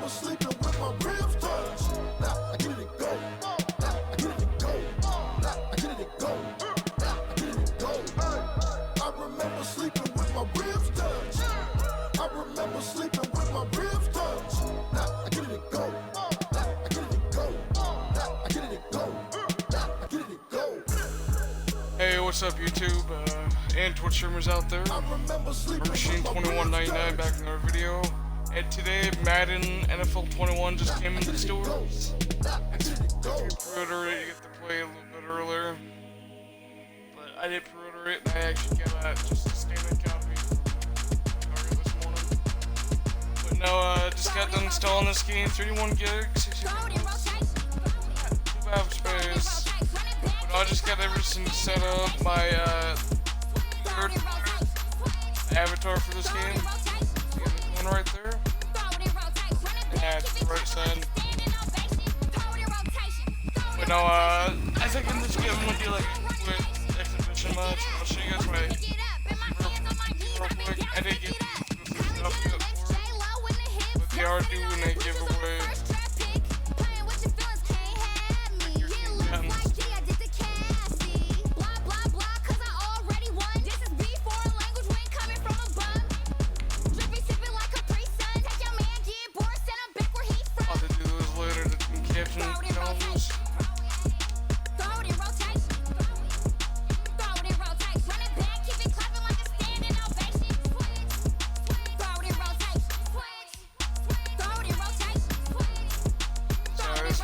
remember sleeping with my ribs touched. Now I get it and go. Now I get it and go. Now I get it and go. Now I get it and go. I remember sleeping with my ribs touched. I remember sleeping with my ribs touched. Now I get it and go. Now I get it and go. Now I get it and go. Now I get it and go. Hey, what's up YouTube, and Twitch streamers out there? Machine2199 back in another video. And today, Madden NFL 21 just came into the stores. If you pre-order it, you get to play a little bit earlier. But I did pre-order it, and I actually got just a standard copy earlier this morning. But no, just got done installing this game, 31 gigs, 60 gigs. Too bad of space. But I just got everything set up. My third avatar for this game. See the one right there? Yeah, it's the right side. But no, I think in this game I'm gonna do like a quick exhibition match. I'll show you guys my real quick. I did get some stuff for it, but they are doing a giveaway.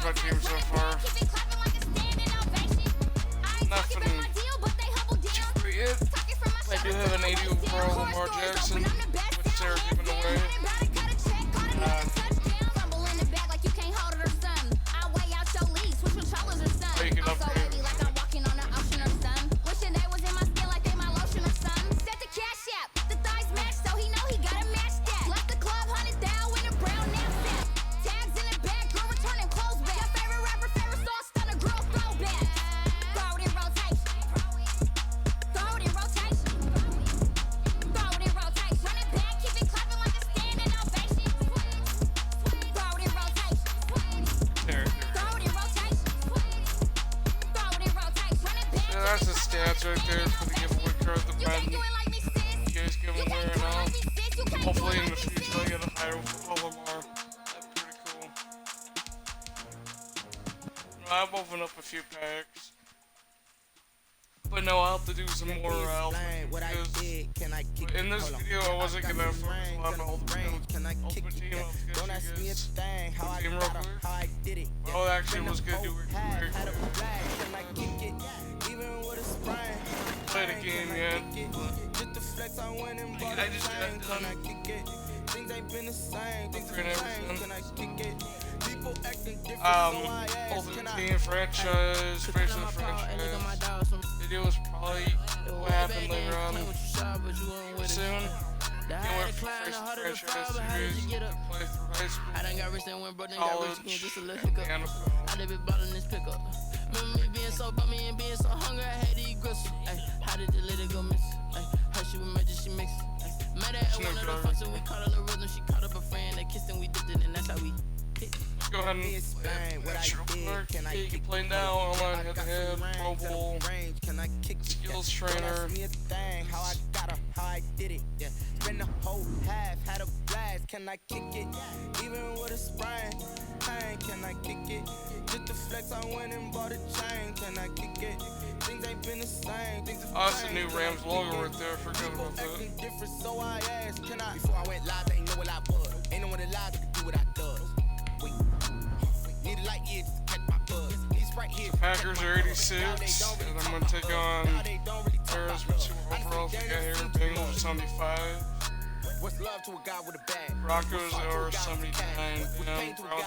My team so far. Nothing yet. I do have an 80 overall Lamar Jackson, which they're giving away. So you can upgrade it. That's the stats right there for the giveaway card, the Madden you guys giveaway right now. Hopefully in the future I get a higher Lamar. That's pretty cool. I've opened up a few packs. But no, I'll have to do some more because in this video I wasn't gonna focus a lot on Ultimate Team. I'll just get you guys the team real quick. Oh, actually was gonna do it very quick. Play the game yet. I just got done upgrading everything. Ultimate Team franchise, Frasier franchise. Video is probably what happened later on soon. Can't wait for Frasier franchise series to play through high school, college, and I did be bottling this pickup. Remember me being so bummy and being so hungry, I had to eat gristle. Ay, how did the lady go miss? Ay, her she was magic, she mixed. Met her at one of the functions, we caught her the rhythm. She caught up a friend, they kissed and we dipped it, and that's how we hit. Go ahead and you can play now, online, head to head, mobile, skills trainer. Spend the whole half, had a blast, can I kick it? Even with a sprain, pain, can I kick it? Just to flex, I went and bought a chain, can I kick it? Things ain't been the same, things have That's the new Rams logo right there, forget about that. Different, so I asked, can I? Before I went live, they ain't know what I was. Ain't no one alive that could do what I does. Wait, need a light year just to catch my buzz. These right here. Packers are 86, and I'm gonna take on Bears with 2 overalls. We got here, Bengals with 75. What's love to a guy with a bag? Broncos are 79, and Browns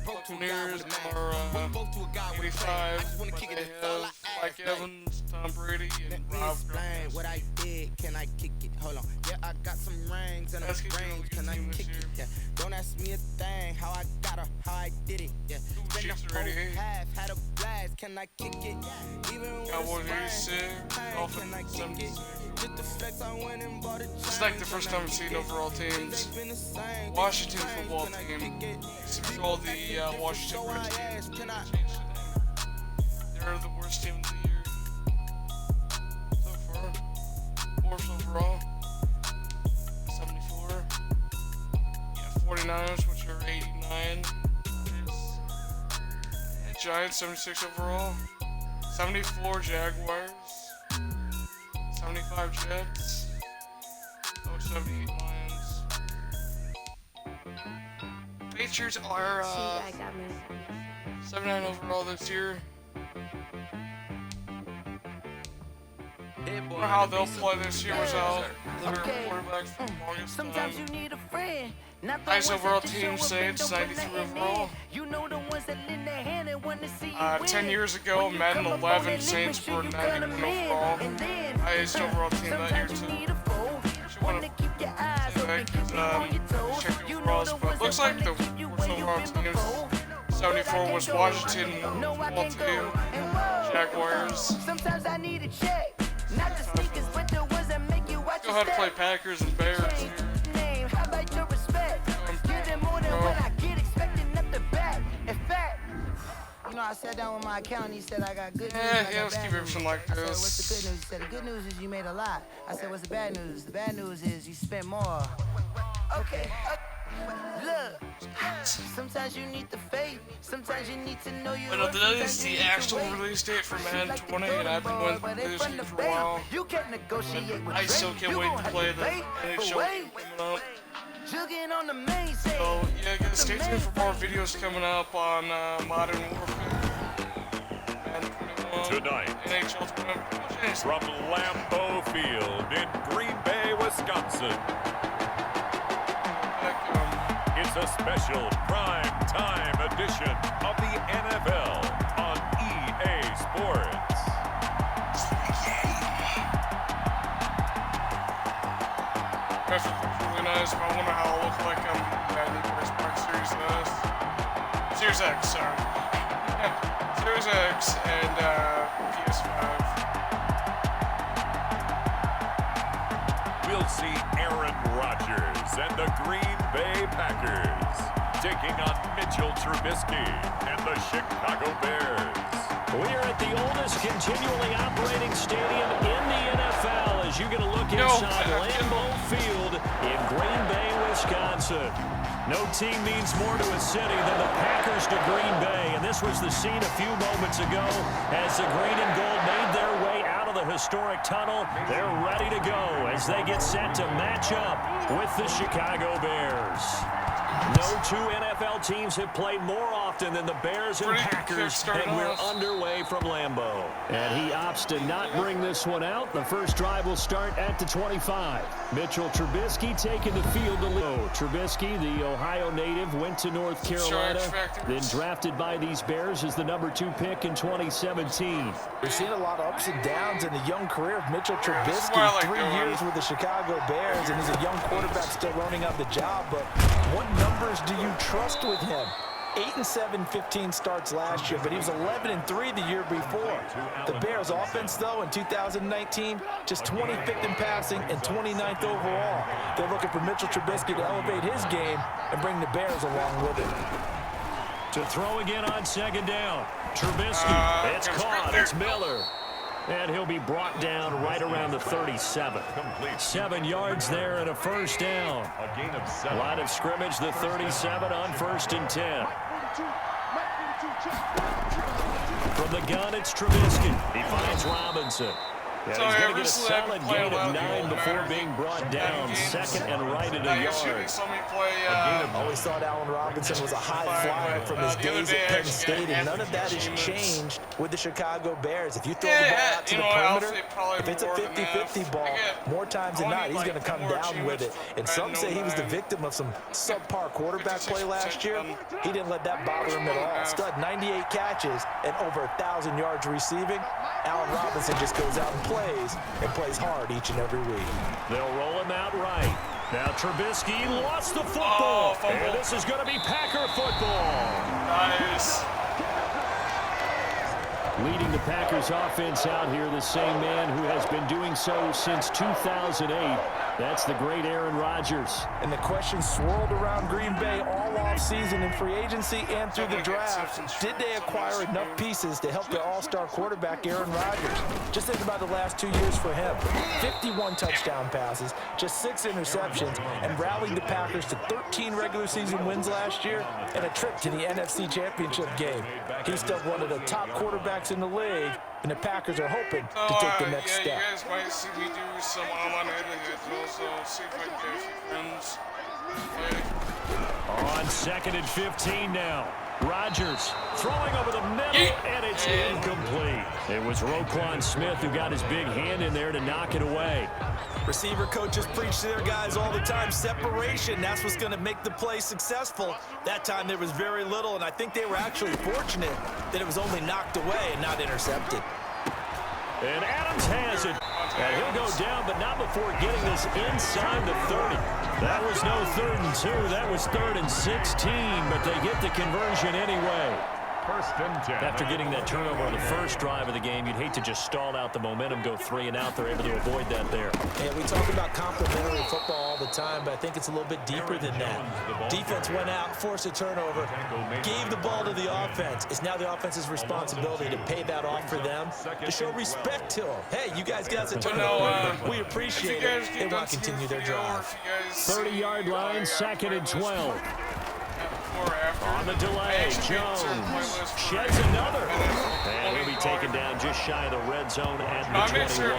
Buccaneers are 85. They have Mike Evans, Tom Brady, and Rob Gronkowski. What I did, can I kick it? Hold on, yeah, I got some rings and a range. Can I kick it? Yeah, don't ask me a thing. How I got her, how I did it. Yeah, spend the whole half, had a blast. Can I kick it? Even Cowboys 86, Dolphins 76. It's like the first time I've seen overall teams. Washington football team used to be called the Washington Redskins. They're the worst team of the year so far. Fourth overall. 74. Yeah, 49ers, which are 89. Giants, 76 overall. 74 Jaguars. 75 Jets. 78 Lions. Patriots are 79 overall this year. I wonder how they'll play this year without their quarterback for the longest time. Nice overall team, Saints, 93 overall. 10 years ago, Madden 11, Saints were 91 overall. Highest overall team that year, too. Actually want to say that, check the overalls, but looks like the worst overall team 74 was Washington football team, Jaguars. Go ahead and play Packers and Bears. You know, I sat down with my accountant, he said I got good news. Yeah, let's keep everything like this. I said, what's the good news? He said, the good news is you made a lot. I said, what's the bad news? The bad news is you spent more. Okay. Look, sometimes you need the faith. Sometimes you need to know you're But that is the actual release date for Madden 20, and I've been wanting to play this game for a while. I still can't wait to play the NHL game coming up. So yeah, guys, stay tuned for more videos coming up on Modern Warfare. Madden 21, Tonight, NHL 21. from Lambeau Field in Green Bay, Wisconsin, it's a special prime time edition of the NFL on EA Sports. Graphics look really nice, but I wonder how it'll look like on the Xbox Series S. Series X, sorry. Series X and PS5. We'll see Aaron Rodgers and the Green Bay Packers taking on Mitchell Trubisky and the Chicago Bears. We're at the oldest continually operating stadium in the NFL as you get a look inside Lambeau Field in Green Bay, Wisconsin. No team means more to a city than the Packers to Green Bay, and this was the scene a few moments ago as the green and gold made their way out of the historic tunnel. They're ready to go as they get set to match up with the Chicago Bears. No two NFL teams have played more often than the Bears and Packers, and we're underway from Lambeau. And he opts to not bring this one out. The first drive will start at the 25. Mitchell Trubisky taking the field to lead. Trubisky, the Ohio native, went to North Carolina, then drafted by these Bears as the #2 pick in 2017. We've seen a lot of ups and downs in the young career of Mitchell Trubisky. 3 years with the Chicago Bears, and he's a young quarterback still learning out the job. But what numbers do you trust with him? 8-7, 15 starts last year, but he was 11-3 the year before. The Bears offense, though, in 2019, just 25th in passing and 29th overall. They're looking for Mitchell Trubisky to elevate his game and bring the Bears along with it. To throw again on second down. Trubisky, it's caught, it's Miller. And he'll be brought down right around the 37. 7 yards there and a first down. Line of scrimmage, the 37 on 1st and 10. From the gun, it's Trubisky. He finds Robinson. And he's going to get a solid gain of 9 before being brought down. Second and right at a yard. Always thought Allen Robinson was a high flyer from his days at Penn State, and none of that has changed with the Chicago Bears. If you throw the ball out to the perimeter, if it's a 50-50 ball, more times than not, he's going to come down with it. And some say he was the victim of some subpar quarterback play last year. He didn't let that bother him at all. Stud, 98 catches and over 1,000 yards receiving. Allen Robinson just goes out and plays hard each and every week. They'll roll him out right. Now Trubisky lost the football. And this is going to be Packer football. Nice. Leading the Packers offense out here, the same man who has been doing so since 2008. That's the great Aaron Rodgers. And the question swirled around Green Bay all offseason in free agency and through the draft. Did they acquire enough pieces to help their all-star quarterback Aaron Rodgers? Just think about the last 2 years for him. 51 touchdown passes, just 6 interceptions, and rallied the Packers to 13 regular season wins last year and a trip to the NFC Championship game. He's still one of the top quarterbacks in the league, and the Packers are hoping to take the next step. You guys might see me do some online head-to-heads also, see if I can get a few friends. On 2nd and 15 now. Rodgers throwing over the middle, and it's incomplete. It was Roquan Smith who got his big hand in there to knock it away. Receiver coaches preach to their guys all the time. Separation, that's what's going to make the play successful. That time there was very little, and I think they were actually fortunate that it was only knocked away and not intercepted. And Adams has it. And he'll go down, but not before getting this inside the 30. That was no 3rd and 2. That was 3rd and 16, but they get the conversion anyway. After getting that turnover on the first drive of the game, you'd hate to just stall out the momentum, go 3 and out. They're able to avoid that there. Yeah, we talk about complementary football all the time, but I think it's a little bit deeper than that. Defense went out, forced a turnover, gave the ball to the offense. It's now the offense's responsibility to pay that off for them, to show respect to them. Hey, you guys got us a turnover. We appreciate it. They want to continue their drive. 30-yard line, 2nd and 12. On the delay, Jones sheds another. And he'll be taken down just shy of the red zone at the 21.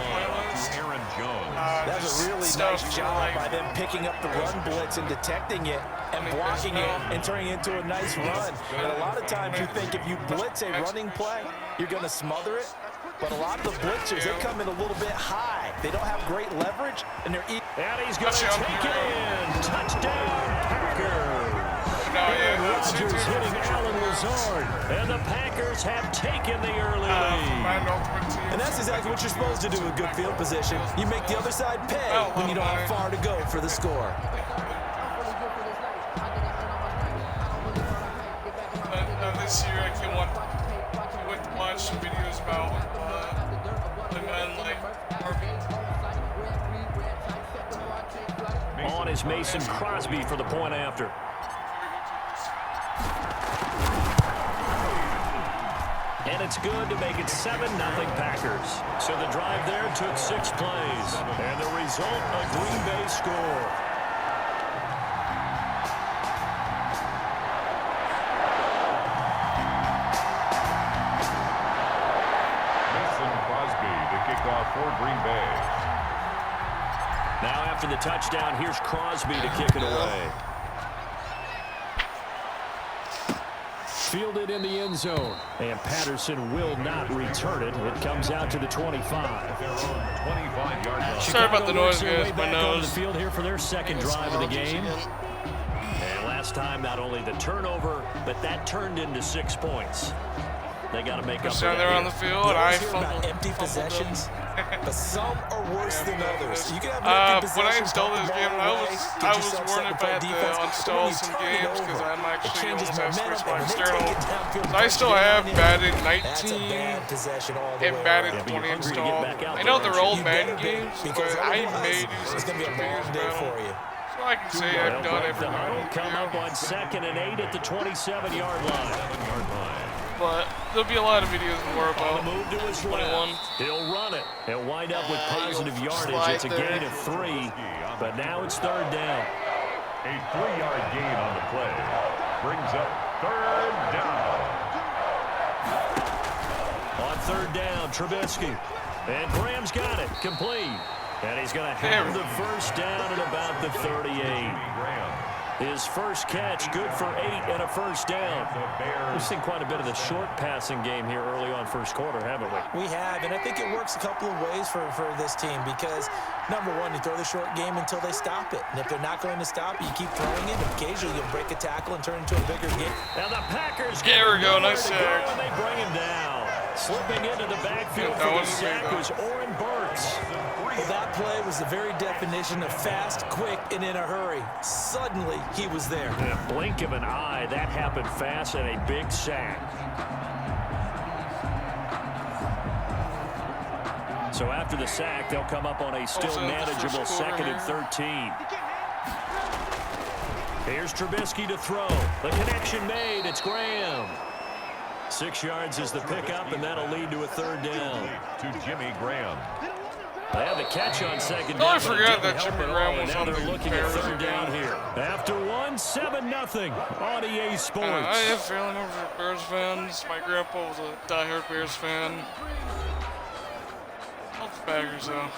Aaron Jones. That's a really nice job by them picking up the run blitz and detecting it and blocking it and turning it into a nice run. And a lot of times you think if you blitz a running play, you're going to smother it. But a lot of the blitzers, they come in a little bit high. They don't have great leverage, and they're and he's going to take it in. Touchdown, Packers. Aaron Rodgers hitting Allen Lazard, and the Packers have taken the early lead. And that's exactly what you're supposed to do with good field position. You make the other side pay when you don't have far to go for the score. This year I can't wait to watch some videos about the men like On is Mason Crosby for the point after. And it's good to make it 7-0 Packers. So the drive there took 6 plays. And the result, a Green Bay score. Mason Crosby to kick off for Green Bay. Now after the touchdown, here's Crosby to kick it away. Fielded in the end zone, and Patterson will not return it. It comes out to the 25. Sorry about the noise, guys. My nose. On the field here for their second drive of the game. And last time, not only the turnover, but that turned into 6 points. They got to make up for that. There on the field. I fumbled empty possessions, but some are worse than others. You can have empty when I possessions, installed this game, I was worried if I had to uninstall some games because I'm actually almost have switched my external. So I still have Madden 19 and Madden 20 installed. I know they're old Madden games, but I may do some videos about them. So I can say I've done everything. Come up on 2nd and 8 at the 27-yard line. But there'll be a lot of videos more about the move to his 21. He'll run it. He'll wind up with positive yardage. It's a gain of 3, but now it's 3rd down. A 3-yard gain on the play brings up 3rd down. On 3rd down, Trubisky. And Graham's got it. Complete. And he's going to have the first down at about the 38. His first catch, good for 8 and a first down. We've seen quite a bit of the short passing game here early on first quarter, haven't we? We have, and I think it works a couple of ways for this team because, number one, you throw the short game until they stop it. And if they're not going to stop it, you keep throwing it. And occasionally you'll break a tackle and turn it into a bigger game. Now the Packers there we go, nice sack. And they bring him down. Slipping into the backfield for the sack was Oren Burks. Well, that play was the very definition of fast, quick, and in a hurry. Suddenly, he was there. In a blink of an eye, that happened fast and a big sack. So after the sack, they'll come up on a still manageable 2nd and 13. Here's Trubisky to throw. The connection made. It's Graham. 6 yards is the pickup, and that'll lead to a 3rd down. To Jimmy Graham. They have the catch on 2nd down. I forgot that Jimmy Graham was on the looking at 3rd down here. After 7-0 on EA Sports. I have family members who are Bears fans. My grandpa was a diehard Bears fan. I love the Packers though.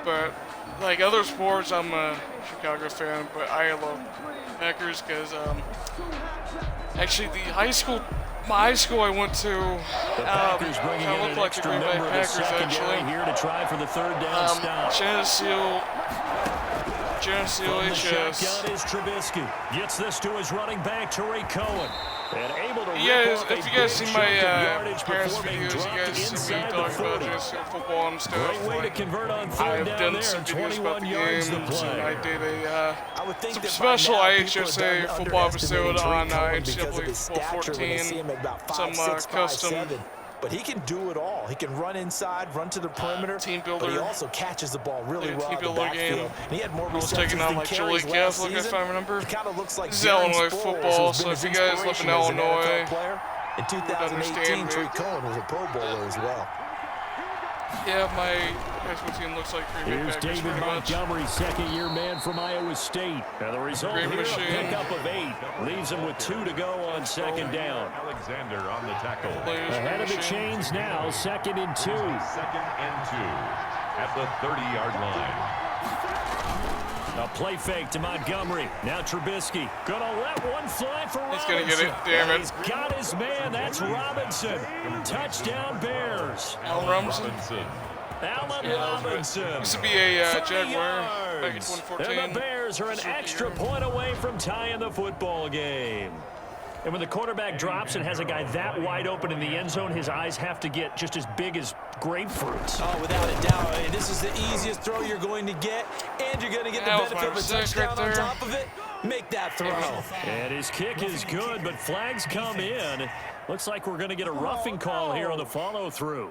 But like other sports, I'm a Chicago fan, but I love Packers because actually my high school I went to Packers bringing in an like extra the Green Bay member of the Packers secondary here to try for the 3rd down stop. Geneseo From the HS. shotgun is Trubisky. Gets this to his running back, Tariq Cohen. And able to If you guys see my parents' parents' videos, you guys see me talk about Geneseo football and stuff. Great way to convert on 3rd I've down done there. some videos about 21 the yards games, to play. and I did a I would think some that special by now, people are IHSA done football episode underestimating on Tariq Cohen because of NCAA his Football stature when they see 14. him at about Some 5'6", custom 5'7". But he can do it all. He can run inside, run to the perimeter, team but he builder. also catches the ball really Like a well team in the builder backfield. game. And he had more I was receptions taking on than like carries Chile last Catholic, if season. I remember. He kind of looks like This is Illinois Darren Sproles, football, who's so been if his you guys live in inspiration as an Illinois, NFL player. In 2018, understand me. Tariq Cohen was a Pro Bowler as well. Yeah, my high school team looks like Green Bay Here's Packers David pretty much. Montgomery, second-year man from Iowa State. And the result Green here, machine. a pickup of 8. Leaves him with 2 to go on 2nd down. Alexander on the tackle. Ahead of the chains now, 2nd and 2. 2nd and 2 at the 30-yard line. A play fake to Montgomery. Now Trubisky. Gonna let one fly for He's Robinson. gonna get it, damn it. He's got his man. That's Robinson. Touchdown Bears. Al Robinson. Allen Yeah, Robinson. used to be a 30 Jaguar back in yards. 2014. And the Bears are an extra point away from tying the football game. And when the quarterback drops and has a guy that wide open in the end zone, his eyes have to get just as big as grapefruits. Oh, without a doubt. I mean, this is the easiest throw you're going to get, and you're going to get the That was benefit of a my mistake touchdown right on there. top of it. Make that throw. And his kick is good, but flags come in. Looks like we're going to get a roughing call here on the follow-through.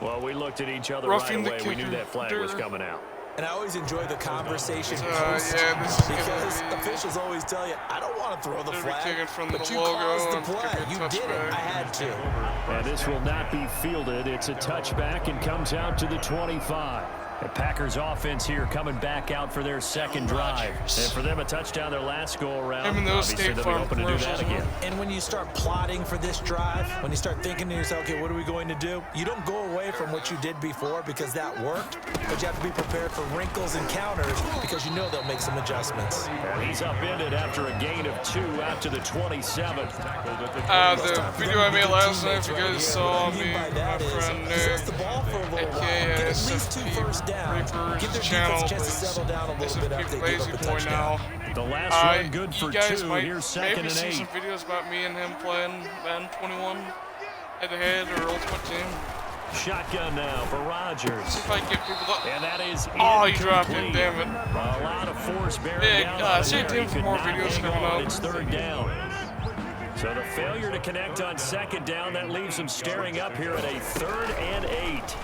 Well, we looked at each other Roughing right the away. We knew kicker. that flag was coming out. And I always enjoy the conversation yeah, post this is because gonna be- officials always tell you, I don't want to throw the They'll be flag, taken from but the you logo caused the and it's gonna play. be a You did it. touchback. I had to. And this will not be fielded. It's a touchback and comes out to the 25. The Packers offense here coming back out for their second drive. And for them, a touchdown their last go-around. Him and those Obviously, State they'll be Farm hoping to do that commercials. again. And when you start plotting for this drive, when you start thinking to yourself, okay, what are we going to do? You don't go away from what you did before because that worked, but you have to be prepared for wrinkles and counters because you know they'll make some adjustments. And he's upended after a gain of 2 out to the 27. The video I made last night, if you guys saw me, my friend possess the ball for a little while. aka Get at least 2 first downs. Give their defense a chance to settle down a little bit after they give Lazy up a Boy touchdown. now. The last one good You for guys 2. might Here's 2nd maybe and see 8. some videos about me and him playing Madden 21 head-to-head or Ultimate Team. Shotgun now for Rodgers. See if I can get people to... And that is Oh, you dropped it, incomplete. damn it. A lot of force bearing Big, down on stay there. tuned He for could more not videos hang coming on. up. It's 3rd down. So the failure to connect on 2nd down, that leaves him staring up here at a 3rd and 8.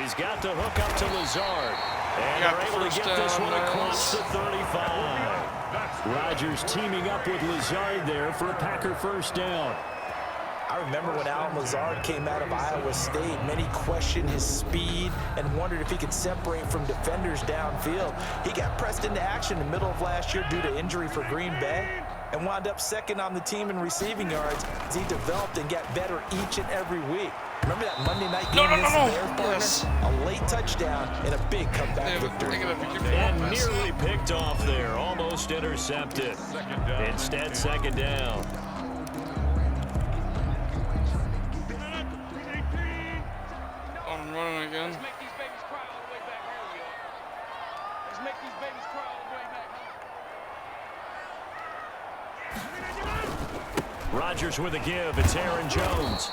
He's got the hook up to Lazard. And Got they're the able to first get this down, one across nice. the 35. Rodgers teaming up with Lazard there for a Packer first down. I remember when Alan Lazard came out of Iowa State, many questioned his speed and wondered if he could separate from defenders downfield. He got pressed into action in the middle of last year due to injury for Green Bay and wound up 2nd on the team in receiving yards as he developed and got better each and every week. Remember that Monday night game against the Bears, partner? Yes. A late touchdown and a big comeback victory. And nearly picked off there, almost intercepted. Instead, 2nd down. I'm running again. Let's make these babies cry all the way back. Here we go. Let's make these babies cry all the way back. Rodgers with a give. It's Aaron Jones.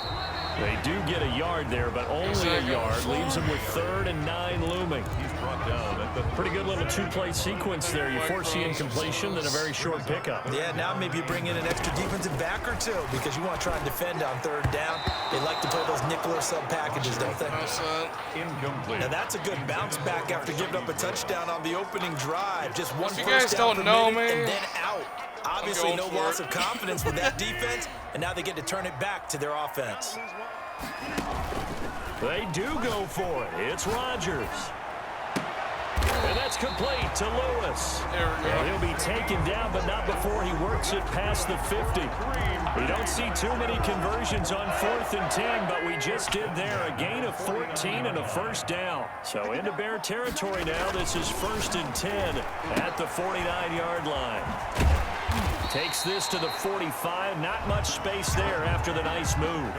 They do get a yard there, but only a yard. Leaves them with 3rd and 9 looming. He's brought down at the Pretty good little 2-play sequence there. You force the incompletion, then a very short pickup. Yeah, now maybe you bring in an extra defensive back or two because you want to try and defend on 3rd down. They like to play those nickel or sub packages, don't they? incomplete. Now that's a good bounce back after giving up a touchdown on the opening drive. Just one If you first guys down don't know permitted me, and then out. Obviously, no for loss it. of confidence with that defense, and now they get to turn it back to their offense. They do go for it. It's Rodgers. And that's complete to Lewis. There we go. And he'll be taken down, but not before he works it past the 50. We don't see too many conversions on 4th and 10, but we just did there. A gain of 14 and a first down. So into Bear territory now. This is 1st and 10 at the 49-yard line. Takes this to the 45. Not much space there after the nice move.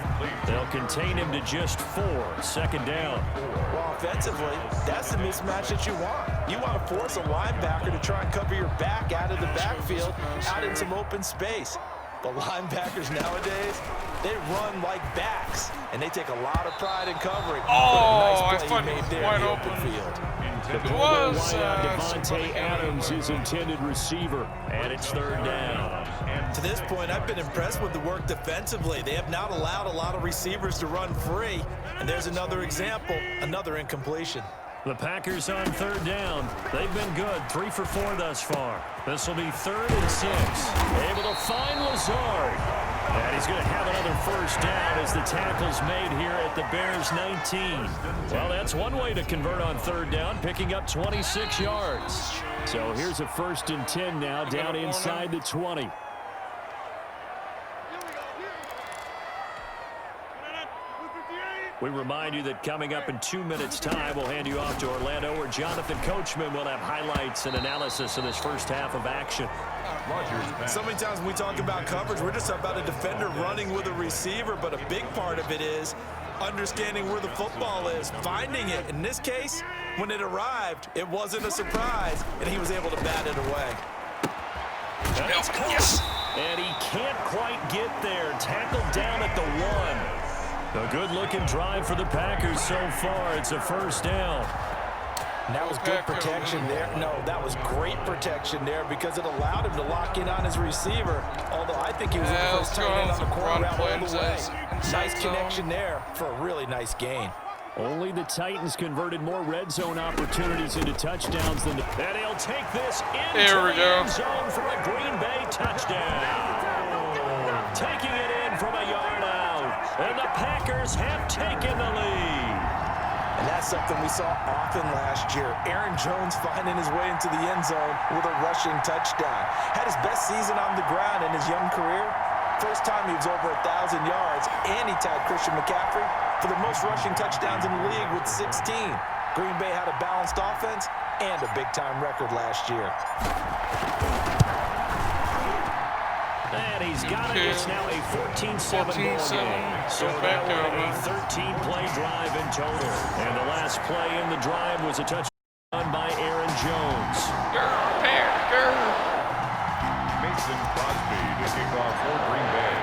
They'll contain him to just 4. 2nd down. Well, offensively, that's the mismatch that you want. You want to force a linebacker to try and cover your back out of the backfield, out in some open space. But linebackers nowadays, they run like backs, and they take a lot of pride in covering. Oh, But a I nice play thought you it made was there wide in the open. open field. The was, Devontae Adams, his intended receiver, and it's 3rd down. To this point, I've been impressed with the work defensively. They have not allowed a lot of receivers to run free. And there's another example, another incompletion. The Packers on 3rd down. They've been good, 3 for 4 thus far. This will be 3rd and 6. Able to find Lazard. And he's going to have another first down as the tackle's made here at the Bears 19. Well, that's one way to convert on 3rd down, picking up 26 yards. So here's a 1st and 10 now down inside the 20. We remind you that coming up in 2 minutes' time, we'll hand you off to Orlando, where Jonathan Coachman will have highlights and analysis of this first half of action. So many times when we talk about coverage, we're just about a defender running with a receiver, but a big part of it is understanding where the football is, finding it. In this case, when it arrived, it wasn't a surprise, and he was able to bat it away. That's Yes. And he can't quite get there. Tackled down at the 1. A good-looking drive for the Packers so far. It's a first down. And that was good protection there. No, that was great protection there because it allowed him to lock in on his receiver. Although I think he was looking for his tight end on the corner route all the way. Nice connection there for a really nice gain. Only the Titans converted more red zone opportunities into touchdowns than the... And he'll take this into the end zone for a Green Bay touchdown. Taking it in from a yard out. And the Packers have taken the lead. And that's something we saw often last year. Aaron Jones finding his way into the end zone with a rushing touchdown. Had his best season on the ground in his young career. First time he was over 1,000 yards, and he tied Christian McCaffrey for the most rushing touchdowns in the league with 16. Green Bay had a balanced offense and a big-time record last year. And he's got it. It's now a 14-7 ball game. So that will be a 13-play drive in total. And the last play in the drive was a touchdown by Aaron Jones. Mason Crosby to kick off for Green Bay.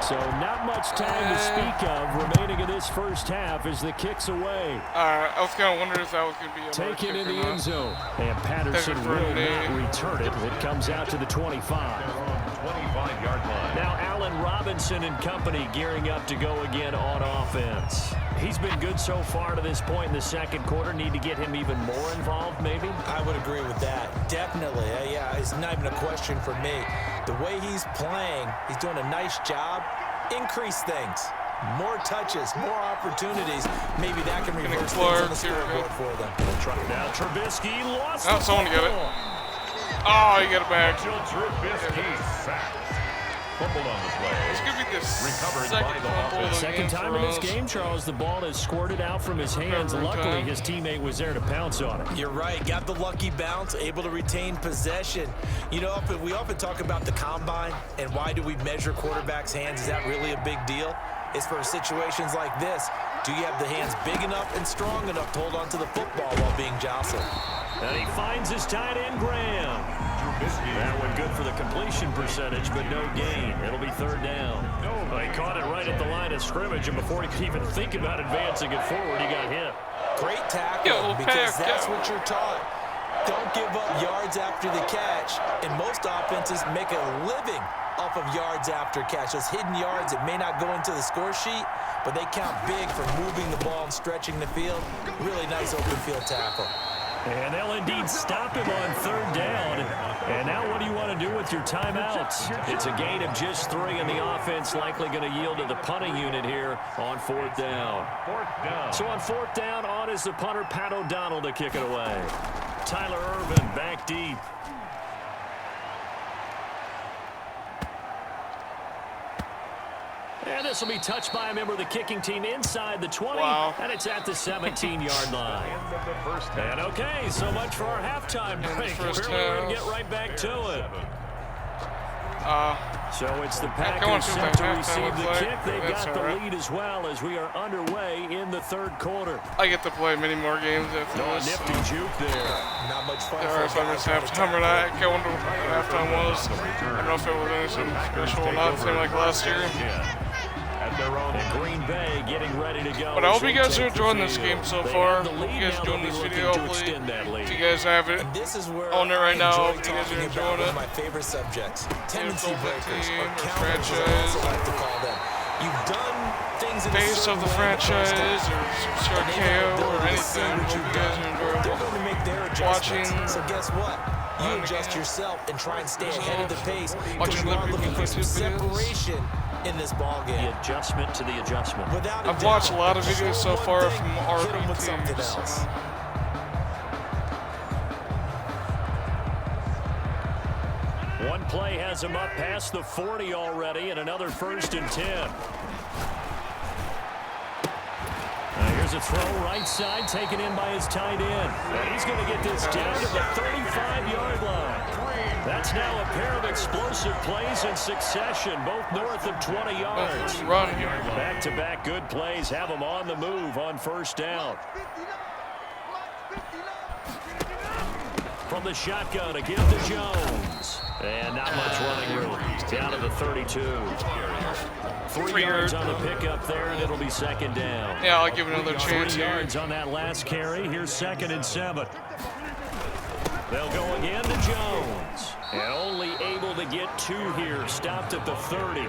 So not much time to speak of remaining in this first half as the kick's away. I was kind of wondering if that was going to be a Take it in the kick or end not. zone. And Patterson Take it for will a knee. not return it. It comes out to the 25. 25-yard line. Now Allen Robinson and company gearing up to go again on offense. He's been good so far to this point in the second quarter. Need to get him even more involved, maybe? I would agree with that. Definitely. Yeah, it's not even a question for me. The way he's playing, he's doing a nice job. Increase things. More touches, more opportunities. Maybe that can reverse things on the scoreboard for them. Now Trubisky lost Oh, the someone get it. football. Oh, you got it back. Mitchell Trubisky sacked. Fumbled on the play. This could be the Recovered second by the fumble of the offense. Second game time for in this us. game, Charles, the ball has squirted out from his hands. Luckily, his teammate was there to pounce on it. You're right. Got the lucky bounce, able to retain possession. You know, we often talk about the combine and why do we measure quarterbacks' hands. Is that really a big deal? It's for situations like this Do you have the hands big enough and strong enough to hold on to the football while being jostled? And he finds his tight end, Graham. That one good for the completion percentage, but no gain. It'll be third down. Well, he caught it right at the line of scrimmage, and before he could even think about advancing it forward, he got hit. Great tackle, because that's what you're taught. Don't give up yards after the catch. And most offenses make a living off of yards after catch. Those hidden yards that may not go into the score sheet, but they count big for moving the ball and stretching the field. Really nice open field tackle. And they'll indeed stop him on third down. And now what do you want to do with your timeouts? It's a gain of just 3, and the offense likely going to yield to the punting unit here on fourth down. So on fourth down, on is the punter, Pat O'Donnell, to kick it away. Tyler Irvin back deep. And this will be touched by a member of the kicking team inside the 20, and it's at the 17-yard line. And okay, so much for our halftime break. We're going to get right back to it. So it's the Packers set to receive the kick. They've got the lead as well as we are underway in the third quarter. I get to play many more games after this. Nifty juke there. Not much fun. If I missed halftime or not, I wonder what halftime was. I don't know if it was anything special or not, same like last year. And Green Bay getting ready to go. But I hope you guys are enjoying this game so far. Hope you guys are doing this video. Hopefully, if you guys have it on it right now, hope you guys are enjoying it. My favorite subjects, tendency breakers, or franchise, counters, I like to call them. You've done things in base of the franchise, or some KO, or anything. Hope you guys are enjoying They're going to make their adjustments. watching. So guess what? You adjust yourself and try and stay ahead of the pace because Watching you are looking for some YouTube videos. separation in this ball game. The adjustment to the adjustment. I've watched a lot of videos so far from RB with something else. One play has him up past the 40 already, and another 1st and 10. Here's a throw right side, taken in by his tight end. And he's going to get this down to the 35-yard line. That's now a pair of explosive plays in succession, both north of 20 yards. Run here. Back-to-back good plays have them on the move on first down. From the shotgun, a give to Jones. And not much running room. Down to the 32. 3 yards on the pickup there, and it'll be second down. Yeah, I'll give it another chance 3 here. yards on that last carry. Here's 2nd and 7. They'll go again to Jones. And only able to get 2 here. Stopped at the 30.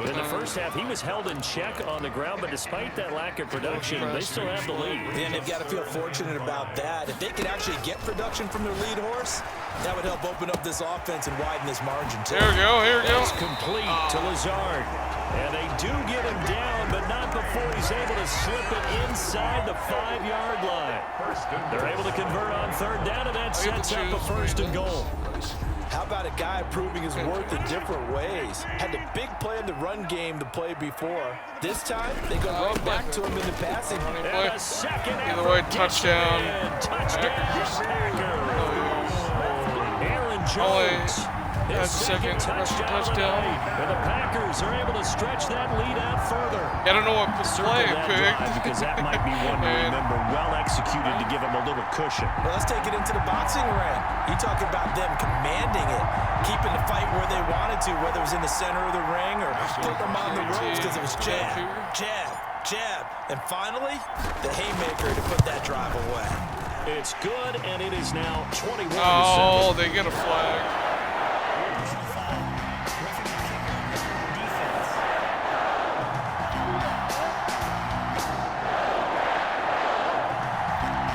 In the first half, he was held in check on the ground, but despite that lack of production, they still have the lead. And they've got to feel fortunate about that. If they could actually get production from their lead horse, that would help open up this offense and widen this margin, too. Here we go, here we go. That's complete to Lazard. And they do get him down, but not before he's able to slip it inside the 5-yard line. They're able to convert on third down, and that sets up a 1st and goal. How about a guy proving his worth in different ways? Had a big play in the run game to play before. This time, they go right back to him in the passing. And a second Either way, touchdown. Touchdown. Aaron Jones. His second touchdown. And the Packers are able to stretch that lead out further. I don't know what play that picked. drive, because that might be one to remember, well executed to give him a little cushion. Well, let's take it into the boxing ring. You talk about them commanding it, keeping the fight where they wanted to, whether it was in the center of the ring or putting them on the ropes because it was jab, jab, jab. And finally, the haymaker to put that drive away. It's good, and it is now 21-7. Oh, they get a flag.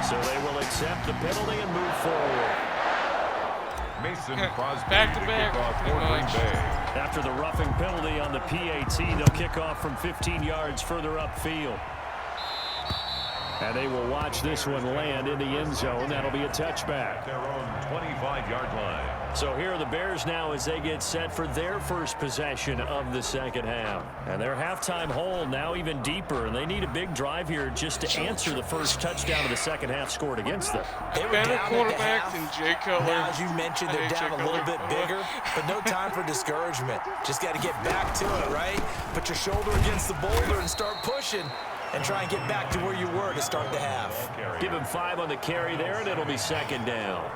So they will accept the penalty and move forward. Mason Crosby Back to back, kick off pretty for Green much. Bay. After the roughing penalty on the PAT, they'll kick off from 15 yards further upfield. And they will watch this one land in the end zone. That'll be a touchback. Their own 25-yard line. So here are the Bears now as they get set for their first possession of the second half. And their halftime hole now even deeper, and they need a big drive here just to answer the first touchdown of the second half scored against them. Better quarterback than Jay Cutler. Now, as you mentioned, they're down a little bit bigger, but no time for discouragement. Just got to get back to it, right? Put your shoulder against the boulder and start pushing. and try and get back to where you were to start the half. Give him 5 on the carry there, and it'll be second down.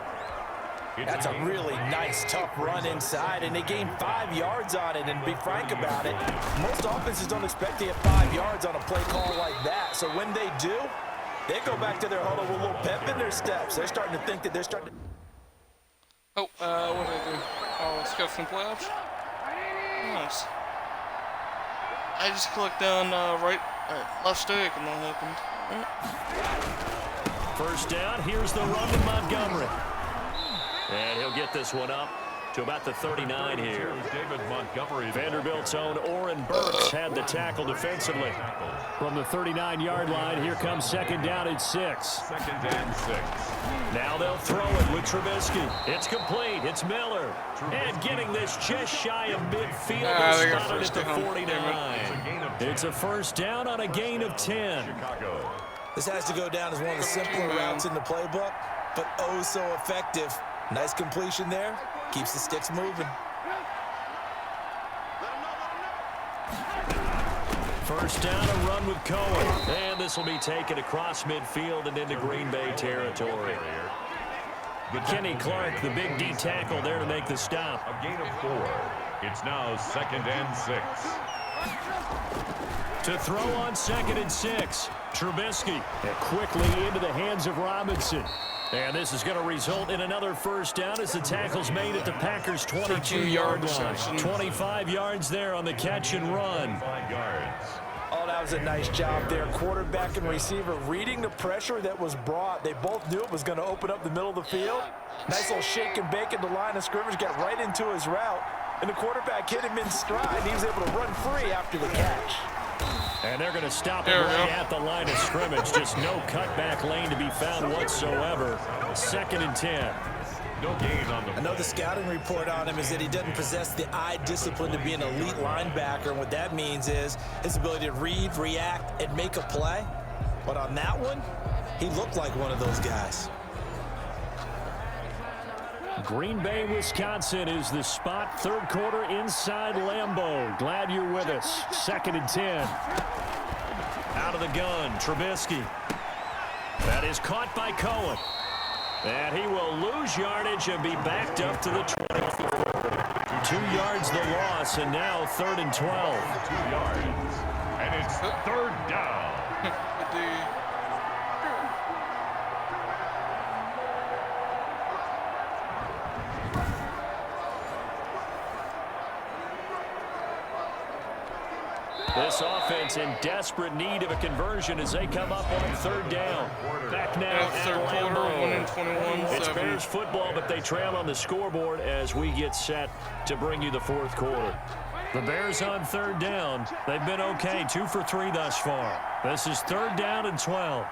That's a really nice, tough run inside, and they gained 5 yards on it. And to be frank about it, most offenses don't expect to get 5 yards on a play call like that. So when they do, they go back to their huddle with a little pep in their steps. They're starting to think that they're starting to... Oh, what did I do? Oh, let's go some playoffs. Nice. I just clicked on left stick and that happened. First down, here's the run to Montgomery. And he'll get this one up to about the 39 here. David Montgomery. Vanderbilt's own Oren Burks had the tackle defensively. From the 39-yard line, here comes second down at 6. Second and 6. Now they'll throw it with Trubisky. It's complete. It's Miller. And getting this just shy of midfield. They got Spotted first at the down. 49. It's a first down on a gain of 10. Chicago. This has to go down as one of the simpler routes in the playbook, but oh so effective. Nice completion there. Keeps the sticks moving. First down, a run with Cohen. And this will be taken across midfield and into Green Bay territory. Kenny Clark, the big D tackle there to make the stop. A gain of 4. It's now second and 6. To throw on second and 6. Trubisky. And quickly into the hands of Robinson. And this is going to result in another first down as the tackle's made at the Packers' 22-yard line. 25 yards there on the catch and run. 5 yards. Oh, that was a nice job there. Quarterback and receiver reading the pressure that was brought. They both knew it was going to open up the middle of the field. Nice little shake and bake at the line of scrimmage, got right into his route. And the quarterback hit him in stride, and he was able to run free after the catch. And they're going to stop it right at the line of scrimmage. Just no cutback lane to be found whatsoever. Second and 10. No gain on the I know the scouting report on him is that he doesn't possess the eye discipline to be an elite linebacker. And what that means is his ability to read, react, and make a play. But on that one, he looked like one of those guys. Green Bay, Wisconsin is the spot. Third quarter inside Lambeau. Glad you're with us. Second and 10. Out of the gun, Trubisky. That is caught by Cohen. And he will lose yardage and be backed up to the 24. 2 yards the loss, and now third and 12. 2 yards. And it's third down. This offense in desperate need of a conversion as they come up on third down. Back now at third quarter, Lambeau. 1-21. It's Bears football, but they trail on the scoreboard as we get set to bring you the fourth quarter. The Bears on third down. They've been okay, 2 for 3 thus far. This is third down and 12.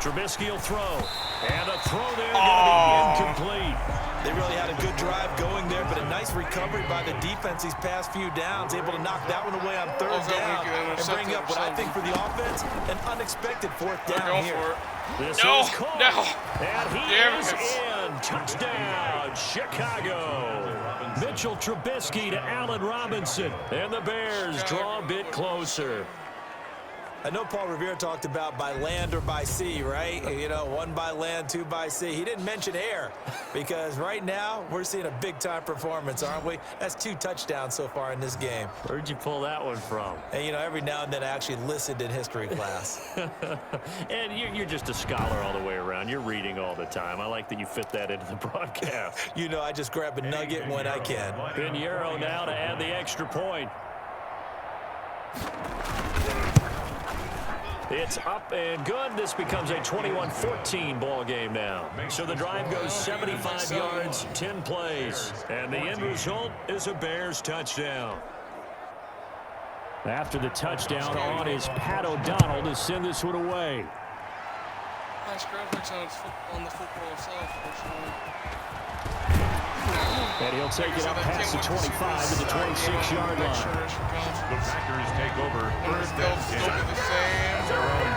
Trubisky will throw. And a throw there going to be incomplete. They really had a good drive going there, but a nice recovery by the defense these past few downs, able to knock that one away on third down and bring up what I think for the offense, an unexpected fourth down here. This No, is caught. no. And he Damn is it. in. Touchdown, Chicago. Mitchell Trubisky to Allen Robinson. And the Bears draw a bit closer. I know Paul Revere talked about by land or by sea, right? You know, 1 by land, 2 by sea. He didn't mention air because right now we're seeing a big-time performance, aren't we? That's 2 touchdowns so far in this game. Where'd you pull that one from? And, you know, every now and then I actually listened in history class. And you're just a scholar all the way around. You're reading all the time. I like that you fit that into the broadcast. You know, I just grab a nugget when I can. Pinheiro now to add the extra point. It's up and good. This becomes a 21-14 ball game now. So the drive goes 75 yards, 10 plays. And the end result is a Bears touchdown. After the touchdown on is Pat O'Donnell to send this one away. Nice graphics on the football itself. And he'll take it up past the 25 to the 26-yard line. The Packers Packers take over first They'll and still 10 be the same. at their own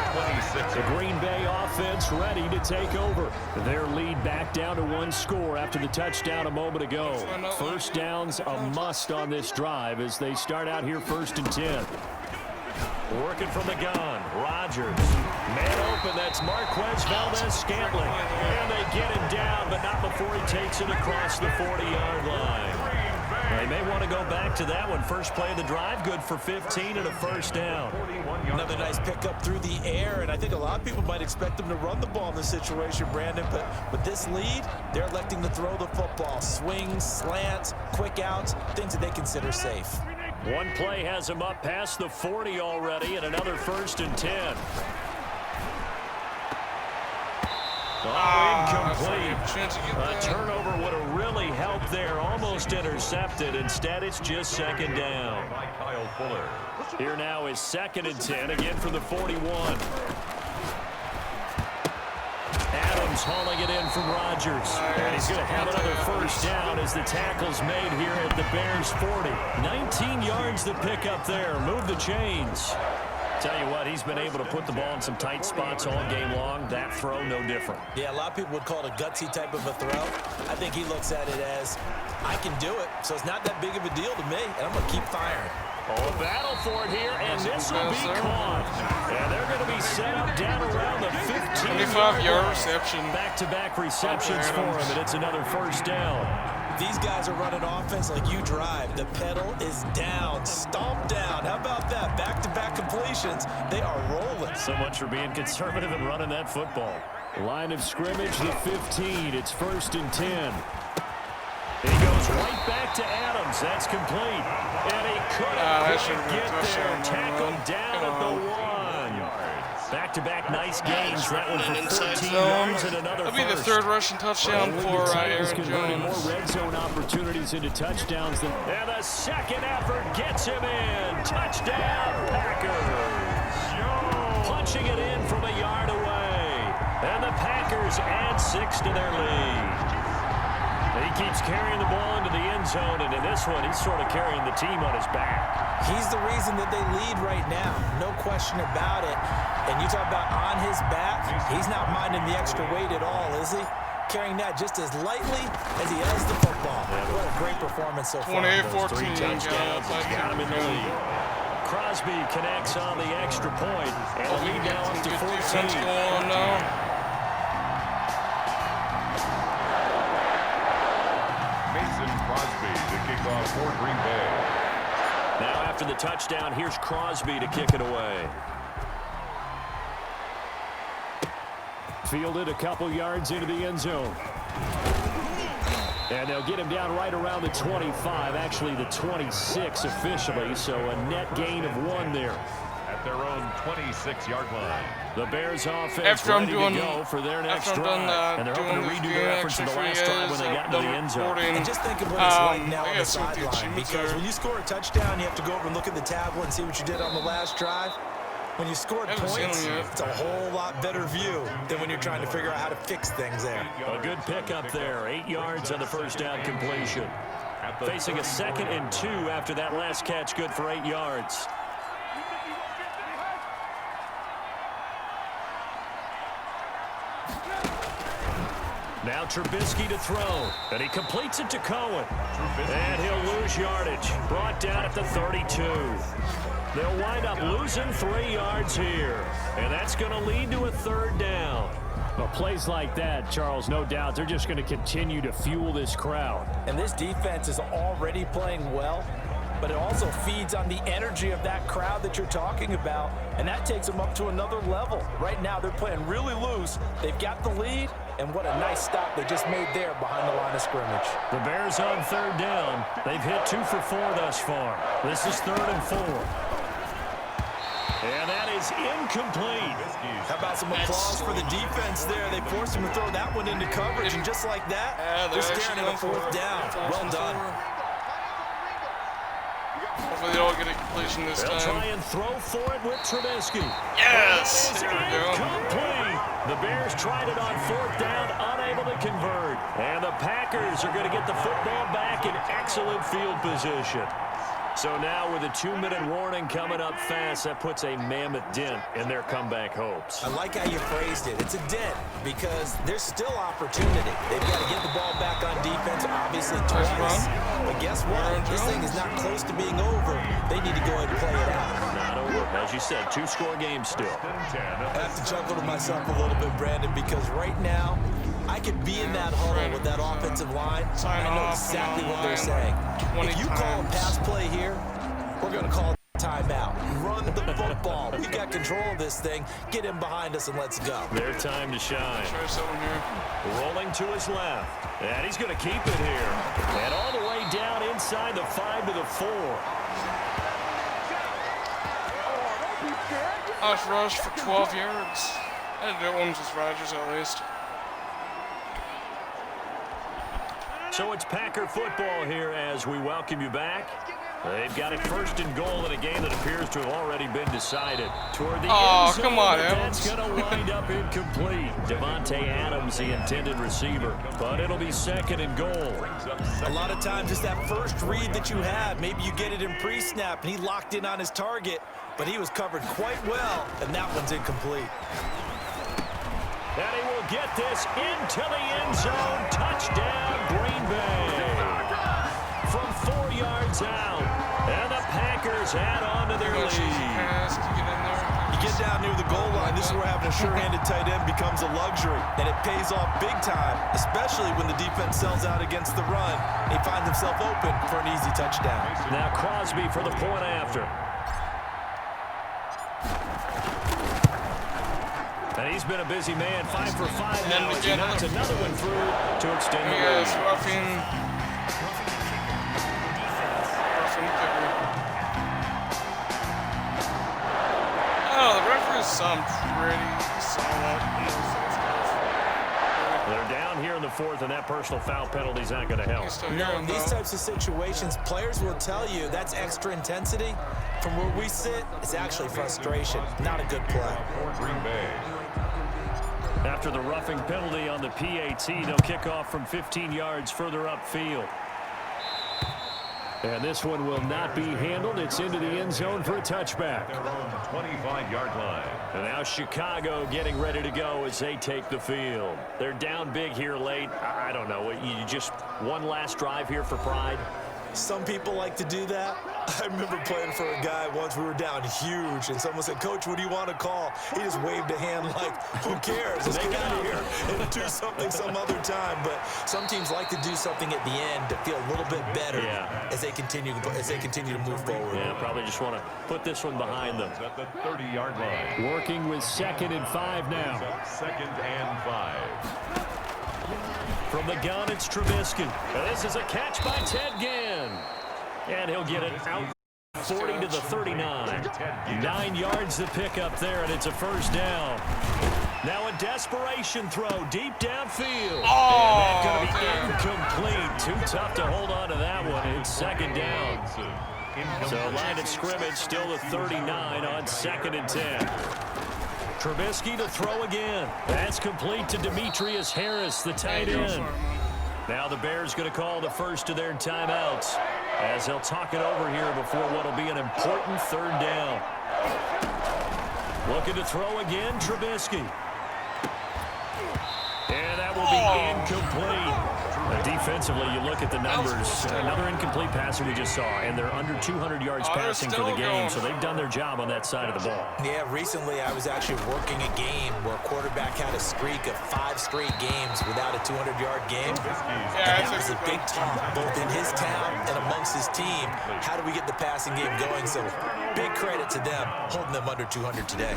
26. The Green Bay offense ready to take over. Their lead back down to 1 score after the touchdown a moment ago. First down's a must on this drive as they start out here 1st and 10. Working from the gun, Rodgers. Man open, that's Marquez Valdez-Scantling. And they get him down, but not before he takes it across the 40-yard line. They may want to go back to that one. First play of the drive, good for 15 and a first down. Another nice pickup through the air, and I think a lot of people might expect them to run the ball in this situation, Brandon, but with this lead, they're electing to throw the football. Swings, slants, quick outs, things that they consider safe. One play has him up past the 40 already, and another 1st and 10. Incomplete. A turnover would have really helped there. Almost intercepted. Instead, it's just 2nd down. Here now is 2nd and 10, again from the 41. Adams hauling it in from Rodgers. And he's going to have another first down as the tackle's made here at the Bears 40. 19 yards to pick up there. Move the chains. Tell you what, he's been able to put the ball in some tight spots all game long. That throw, no different. Yeah, a lot of people would call it a gutsy type of a throw. I think he looks at it as, I can do it, so it's not that big of a deal to me, and I'm going to keep firing. Oh, battle for it here, and this will be caught. And they're going to be set up down around the 15-yard reception. Back-to-back receptions for him, and it's another first down. These guys are running offense like you drive. The pedal is down, stomp down. How about that? Back-to-back completions. They are rolling. So much for being conservative and running that football. Line of scrimmage, the 15. It's 1st and 10. He goes right back to Adams. That's complete. And he couldn't get there. Tackled down at the 1. Back-to-back nice gains. That one for 14 yards and another That'll be the 3rd rushing touchdown for Aaron Jones. More red zone opportunities into touchdowns. And the second effort gets him in. Touchdown, Packers. Punching it in from a yard away. And the Packers add 6 to their lead. He keeps carrying the ball into the end zone, and in this one, he's sort of carrying the team on his back. He's the reason that they lead right now. No question about it. And you talk about on his back, he's not minding the extra weight at all, is he? Carrying that just as lightly as he has the football. What a great performance so far. 28-14, got him in the lead. Crosby connects on the extra point, and the lead now up to 14. Crosby to kick off for Green Bay. Now after the touchdown, here's Crosby to kick it away. Fielded a couple yards into the end zone. And they'll get him down right around the 25, actually the 26 officially, so a net gain of 1 there. At their own 26-yard line. The Bears offense ready to go for their next drive. And they're hoping to redo their efforts in the last drive when they got into the end zone. And just think of what it's like now on the sideline. Because when you score a touchdown, you have to go over and look at the tablet and see what you did on the last drive. When you scored points, it's a whole lot better view than when you're trying to figure out how to fix things there. A good pickup there. 8 yards on the first down completion. Facing a 2nd and 2 after that last catch, good for 8 yards. Now Trubisky to throw, and he completes it to Cohen. And he'll lose yardage. Brought down at the 32. They'll wind up losing 3 yards here, and that's going to lead to a 3rd down. Well, plays like that, Charles, no doubt, they're just going to continue to fuel this crowd. And this defense is already playing well, but it also feeds on the energy of that crowd that you're talking about, and that takes them up to another level. Right now, they're playing really loose. They've got the lead, and what a nice stop they just made there behind the line of scrimmage. The Bears on 3rd down. They've hit 2 for 4 thus far. This is 3rd and 4. And that is incomplete. How about some applause for the defense there? They forced him to throw that one into coverage, and just like that, they're staring at a 4th down. Well done. Hopefully they don't get a completion this time. They'll try and throw for it with Trubisky. Yes! There we go. Incomplete. The Bears tried it on 4th down, unable to convert. And the Packers are going to get the football back in excellent field position. So now with a 2-minute warning coming up fast, that puts a mammoth dent in their comeback hopes. I like how you phrased it. It's a dent because there's still opportunity. They've got to get the ball back on defense, obviously twice. But guess what? This thing is not close to being over. They need to go ahead and play it out. Not over. As you said, 2-score game still. I have to chuckle to myself a little bit, Brandon, because right now, I could be in that huddle with that offensive line. I know exactly what they're saying. If you call a pass play here, we're going to call timeout. Run the football. We got control of this thing. Get him behind us and let's go. Their time to shine. Rolling to his left. And he's going to keep it here. And all the way down inside the 5 to the 4. Off rush for 12 yards. That one was Rodgers at least. So it's Packer football here as we welcome you back. They've got it first and goal in a game that appears to have already been decided. Toward the end zone, come on, that's going to wind up incomplete. Devontae Adams, the intended receiver. But it'll be second and goal. A lot of times it's that first read that you have. Maybe you get it in pre-snap, and he locked in on his target, but he was covered quite well, and that one's incomplete. And he will get this into the end zone. Touchdown, Green Bay. From 4 yards out. And the Packers add on to their lead. You get down near the goal line, this is where having a sure-handed tight end becomes a luxury. And it pays off big time, especially when the defense sells out against the run. He finds himself open for an easy touchdown. Now Crosby for the point after. And he's been a busy man, 5 for 5 now as he knocks another one through to extend the lead. Roughing oh, the referees sound pretty solid in the fourth half. They're down here in the fourth, and that personal foul penalty is not going to help. No, in these types of situations, players will tell you that's extra intensity. From where we sit, it's actually frustration, not a good play. After the roughing penalty on the PAT, they'll kick off from 15 yards further upfield. And this one will not be handled. It's into the end zone for a touchback. 25-yard line. And now Chicago getting ready to go as they take the field. They're down big here late. I don't know. You just one last drive here for pride? Some people like to do that. I remember playing for a guy once. We were down huge, and someone said, "Coach, what do you want to call?" He just waved a hand like, who cares? Let's get out of here and do something some other time. But some teams like to do something at the end to feel a little bit better as they continue to move forward. Yeah, probably just want to put this one behind them. At the 30-yard line. Working with 2nd and 5 now. 2nd and 5. From the gun, it's Trubisky. This is a catch by Ted Ginn. And he'll get it out 40 to the 39. 9 yards to pick up there, and it's a first down. Now a desperation throw deep downfield. And that's going to be incomplete. Too tough to hold on to that one. It's 2nd down. So line of scrimmage still the 39 on 2nd and 10. Trubisky to throw again. That's complete to Demetrius Harris, the tight end. Now the Bears going to call the first of their timeouts as they'll talk it over here before what will be an important 3rd down. Looking to throw again, Trubisky. And that will be incomplete. Defensively, you look at the numbers. Another incomplete passer we just saw, and they're under 200 yards passing for the game, so they've done their job on that side of the ball. Yeah, recently I was actually working a game where a quarterback had a streak of 5 straight games without a 200-yard game. And that was a big talk, both in his town and amongst his team. How do we get the passing game going? So big credit to them, holding them under 200 today.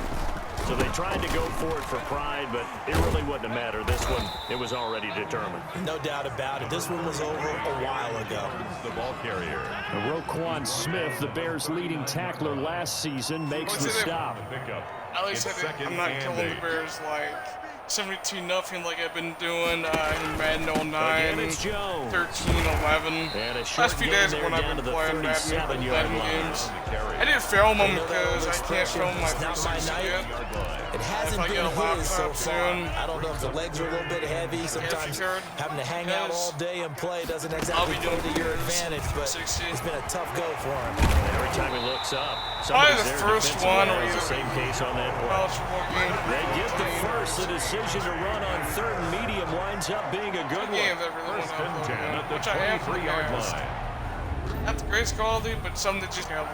So they tried to go for it for pride, but it really wouldn't have mattered. This one, it was already determined. No doubt about it. This one was over a while ago. The ball carrier. Roquan Smith, the Bears' leading tackler last season, makes the stop. At least I'm not killing the Bears like 72-0 like I've been doing in Madden 09, 13, 11. Last few days when I've been playing Madden games. I did film them because I can't film my 360 yet. It hasn't if I get a laptop soon. I don't know if the legs are a little bit heavy. Sometimes having to hang out all day and play doesn't exactly go to your advantage, but it's been a tough go for him. Every time he looks up, probably the first one or the same case on that play. They get the first. The decision to run on third and medium winds up being a good one. First and 10 at the 23-yard line. Not the greatest quality, but some that just have it.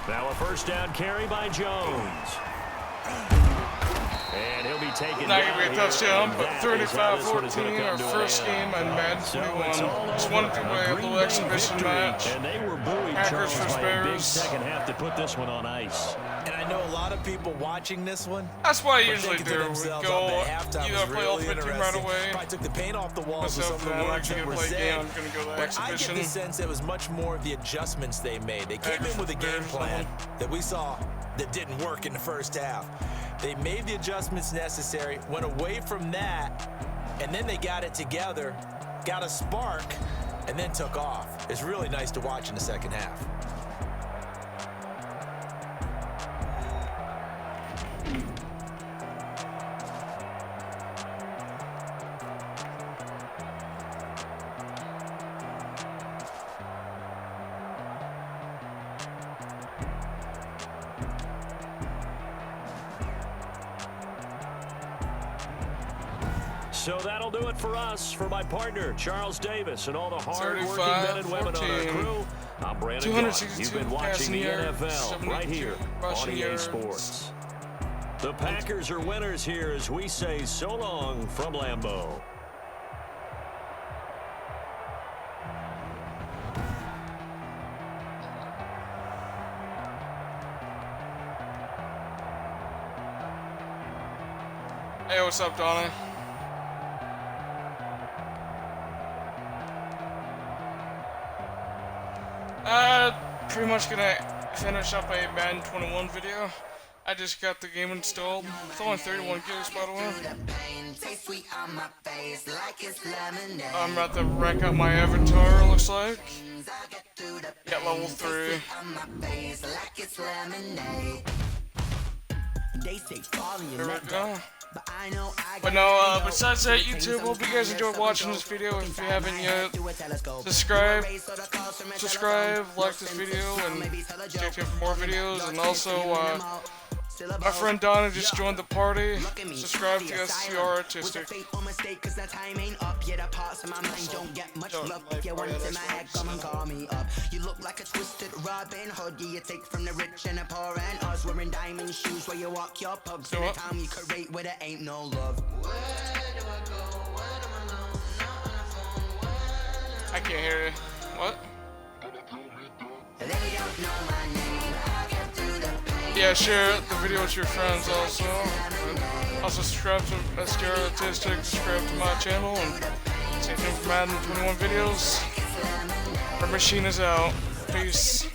Now a first down carry by Jones. And he'll be taken not down. Not going to be a touchdown, but 35-14, our first game on Madden 21. Just wanted to play a little exhibition match. And they were buoyed, Packers Charles, for by a big Bears. second half to put this one on ice. And I know a lot of people watching this one. That's what I usually do. We go either play Ultimate Team right away. I took the paint off the walls with some of the I'm words actually that going were to play said. game. I'm going to go to the exhibition. I get the sense it was much more of the adjustments they made. They came in with a game plan that we saw that didn't work in the first half. They made the adjustments necessary, went away from that, and then they got it together, got a spark, and then took off. It's really nice to watch in the second half. So that'll do it for us. For my partner, Charles Davis, and all the hard-working men and women on our crew, I'm Brandon Gaughan. You've been watching the NFL right here on EA Sports. The Packers are winners here as we say so long from Lambeau. Hey, what's up, Donna? Pretty much gonna finish up a Madden 21 video. I just got the game installed. It's only 31 gigs, by the way. I'm about to rank up my avatar, it looks like. Got level 3. There we go. But no, besides that, YouTube, hope you guys enjoyed watching this video. If you haven't yet, subscribe, like this video, and stay tuned for more videos. And also, my friend Donna just joined the party. Subscribe to SCR Artistic. You look like a twisted Robin Hood. You take from the rich and the poor and us. Wearing diamond shoes where you walk your pugs. In a town you create where there ain't no love. I can't hear you. What? Yeah, share the video with your friends also. Also subscribe to SDR Artistic, subscribe to my channel, and stay tuned for Madden 21 videos. Our machine is out. Peace.